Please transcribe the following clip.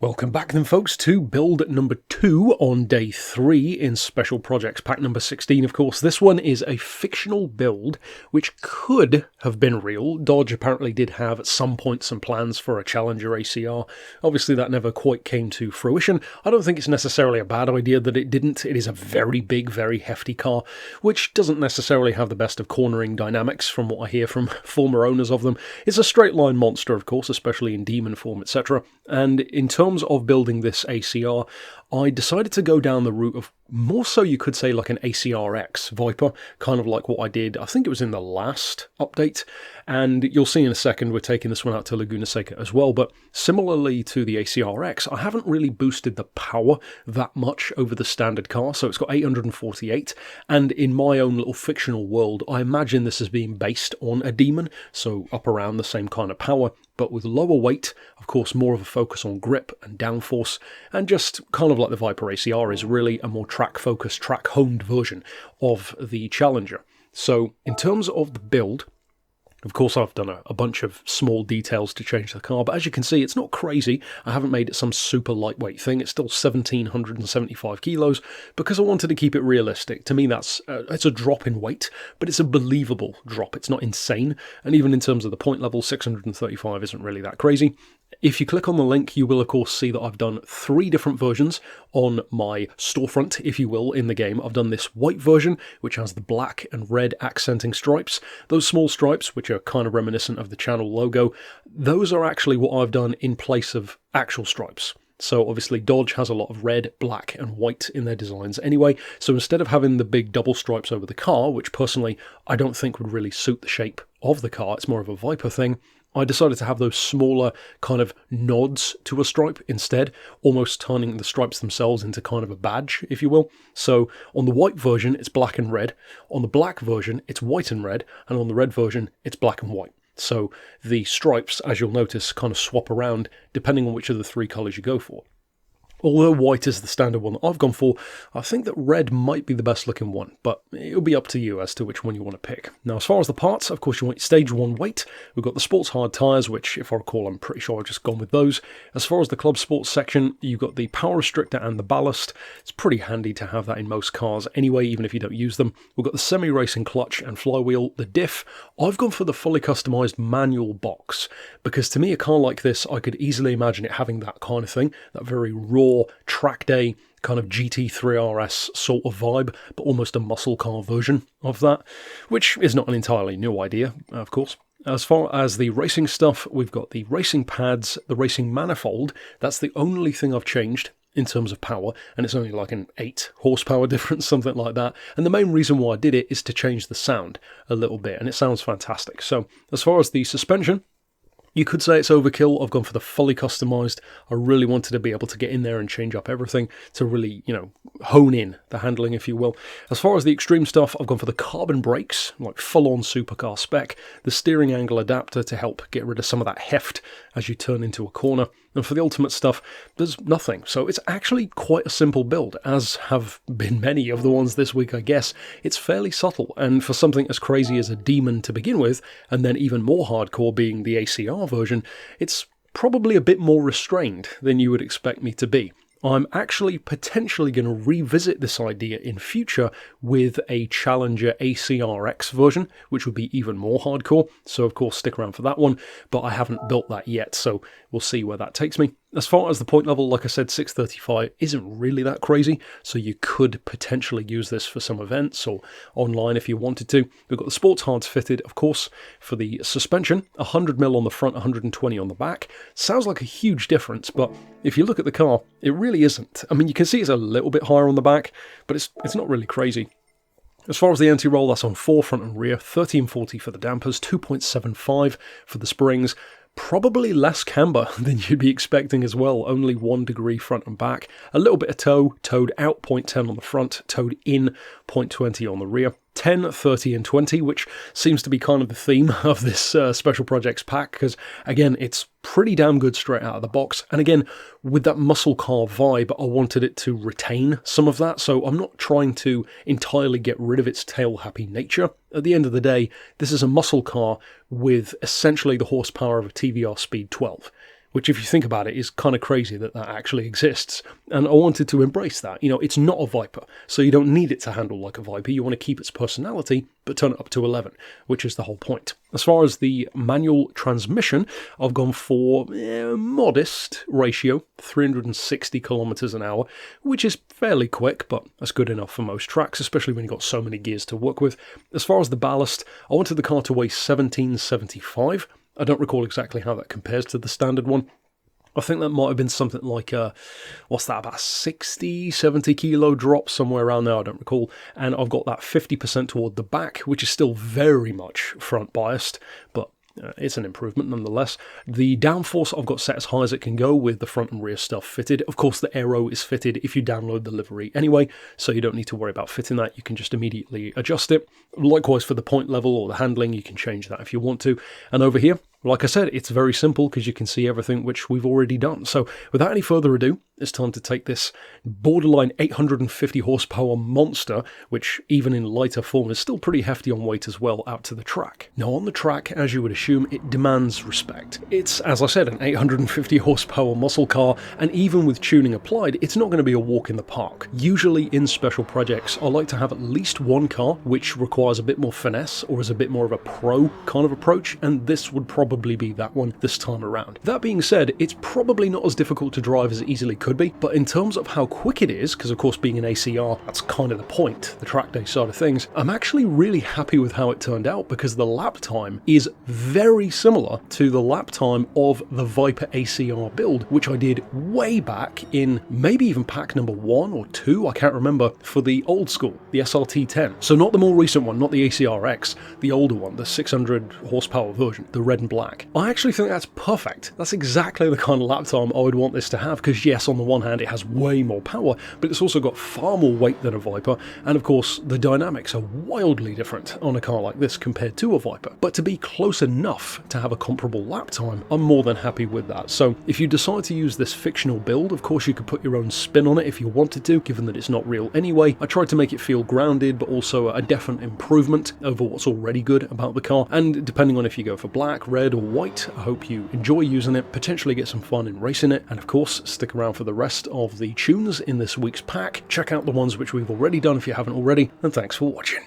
Welcome back then folks to build number 2 on day 3 in Special Projects pack number 16 of course. This one is a fictional build which could have been real. Dodge apparently did have at some point some plans for a Challenger ACR. Obviously that never quite came to fruition. I don't think it's necessarily a bad idea that it didn't. It is a very big, very hefty car which doesn't necessarily have the best of cornering dynamics from what I hear from former owners of them. It's a straight line monster of course, especially in demon form etc. And in terms of building this ACR, I decided to go down the route of more so you could say like an ACRX Viper, kind of like what I did, I think it was in the last update, and you'll see in a second we're taking this one out to Laguna Seca as well, but similarly to the ACRX, I haven't really boosted the power that much over the standard car, so it's got 848, and in my own little fictional world, I imagine this is being based on a demon, so up around the same kind of power, but with lower weight, of course more of a focus on grip and downforce, and just kind of like the Viper ACR is really a more track-focused, track-honed version of the Challenger. So in terms of the build, of course I've done a bunch of small details to change the car, but as you can see it's not crazy. I haven't made it some super lightweight thing. It's still 1,775 kilos because I wanted to keep it realistic. To me that's it's a drop in weight, but it's a believable drop. It's not insane, and even in terms of the point level, 635 isn't really that crazy. If you click on the link, you will of course see that I've done 3 different versions on my storefront, if you will, in the game. I've done this white version, which has the black and red accenting stripes. Those small stripes, which are kind of reminiscent of the channel logo, those are actually what I've done in place of actual stripes. So obviously Dodge has a lot of red, black and white in their designs anyway, so instead of having the big double stripes over the car, which personally I don't think would really suit the shape of the car, it's more of a Viper thing, I decided to have those smaller kind of nods to a stripe instead, almost turning the stripes themselves into kind of a badge, if you will. So on the white version, it's black and red. On the black version, it's white and red. And on the red version, it's black and white. So the stripes, as you'll notice, kind of swap around depending on which of the 3 colours you go for. Although white is the standard one that I've gone for, I think that red might be the best looking one, but it'll be up to you as to which one you want to pick. Now as far as the parts, of course you want stage 1 weight. We've got the sports hard tyres, which if I recall I'm pretty sure I've just gone with those. As far as the club sports section, you've got the power restrictor and the ballast. It's pretty handy to have that in most cars anyway, even if you don't use them. We've got the semi-racing clutch and flywheel, the diff. I've gone for the fully customised manual box, because to me a car like this, I could easily imagine it having that kind of thing, that very raw track day kind of GT3 RS sort of vibe, but almost a muscle car version of that, which is not an entirely new idea, of course. As far as the racing stuff, we've got the racing pads, the racing manifold. That's the only thing I've changed in terms of power, and it's only like an 8 horsepower difference, something like that. And the main reason why I did it is to change the sound a little bit, and it sounds fantastic. So as far as the suspension, you could say it's overkill. I've gone for the fully customised. I really wanted to be able to get in there and change up everything to really, hone in the handling, if you will. As far as the extreme stuff, I've gone for the carbon brakes, like full-on supercar spec, the steering angle adapter to help get rid of some of that heft as you turn into a corner. And for the ultimate stuff, there's nothing. So it's actually quite a simple build, as have been many of the ones this week, I guess. It's fairly subtle, and for something as crazy as a demon to begin with, and then even more hardcore being the ACR version, it's probably a bit more restrained than you would expect me to be. I'm actually potentially going to revisit this idea in future with a Challenger ACRX version, which would be even more hardcore, so of course stick around for that one, but I haven't built that yet, so we'll see where that takes me. As far as the point level, like I said, 635 isn't really that crazy, so you could potentially use this for some events or online if you wanted to. We've got the sports hards fitted, of course, for the suspension, 100mm on the front, 120 on the back. Sounds like a huge difference, but if you look at the car, it really isn't. I mean, you can see it's a little bit higher on the back, but it's not really crazy. As far as the anti-roll, that's on 4 front and rear, 1340 for the dampers, 2.75 for the springs. Probably less camber than you'd be expecting as well, only 1 degree front and back. A little bit of toe, towed out 0.10 on the front, towed in 0.20 on the rear. 10, 30 and 20, which seems to be kind of the theme of this Special Projects pack, because again, it's pretty damn good straight out of the box. And again, with that muscle car vibe, I wanted it to retain some of that, so I'm not trying to entirely get rid of its tail-happy nature. At the end of the day, this is a muscle car with essentially the horsepower of a TVR Speed 12, which if you think about it is kind of crazy that that actually exists. And I wanted to embrace that. You know, it's not a Viper, so you don't need it to handle like a Viper. You want to keep its personality, but turn it up to 11, which is the whole point. As far as the manual transmission, I've gone for a modest ratio, 360 kilometers an hour, which is fairly quick, but that's good enough for most tracks, especially when you've got so many gears to work with. As far as the ballast, I wanted the car to weigh 1775. I don't recall exactly how that compares to the standard one. I think that might have been something like, what's that, about 60, 70 kilo drop, somewhere around there, I don't recall. And I've got that 50% toward the back, which is still very much front biased, but it's an improvement nonetheless. The downforce I've got set as high as it can go with the front and rear stuff fitted. Of course, the aero is fitted if you download the livery anyway, so you don't need to worry about fitting that. You can just immediately adjust it. Likewise for the point level or the handling, you can change that if you want to. And over here, like I said, it's very simple because you can see everything which we've already done. So without any further ado, it's time to take this borderline 850 horsepower monster, which even in lighter form is still pretty hefty on weight as well, out to the track. Now on the track, as you would assume, it demands respect. It's, as I said, an 850 horsepower muscle car, and even with tuning applied, it's not going to be a walk in the park. Usually in special projects, I like to have at least one car which requires a bit more finesse or is a bit more of a pro kind of approach, and this would probably be that one this time around. That being said, it's probably not as difficult to drive as it easily could be, but in terms of how quick it is, because of course being an ACR, that's kind of the point, the track day side of things, I'm actually really happy with how it turned out because the lap time is very similar to the lap time of the Viper ACR build, which I did way back in maybe even pack number 1 or 2, I can't remember, for the old school, the SRT10. So not the more recent one, not the ACRX, the older one, the 600 horsepower version, the red and black. I actually think that's perfect. That's exactly the kind of lap time I would want this to have, because yes, on the one hand it has way more power, but it's also got far more weight than a Viper, and of course the dynamics are wildly different on a car like this compared to a Viper. But to be close enough to have a comparable lap time, I'm more than happy with that. So if you decide to use this fictional build, of course you could put your own spin on it if you wanted to, given that it's not real anyway. I tried to make it feel grounded, but also a definite improvement over what's already good about the car, and depending on if you go for black, red or white, I hope you enjoy using it, potentially get some fun in racing it, and of course stick around for the rest of the tunes in this week's pack. Check out the ones which we've already done if you haven't already, and thanks for watching.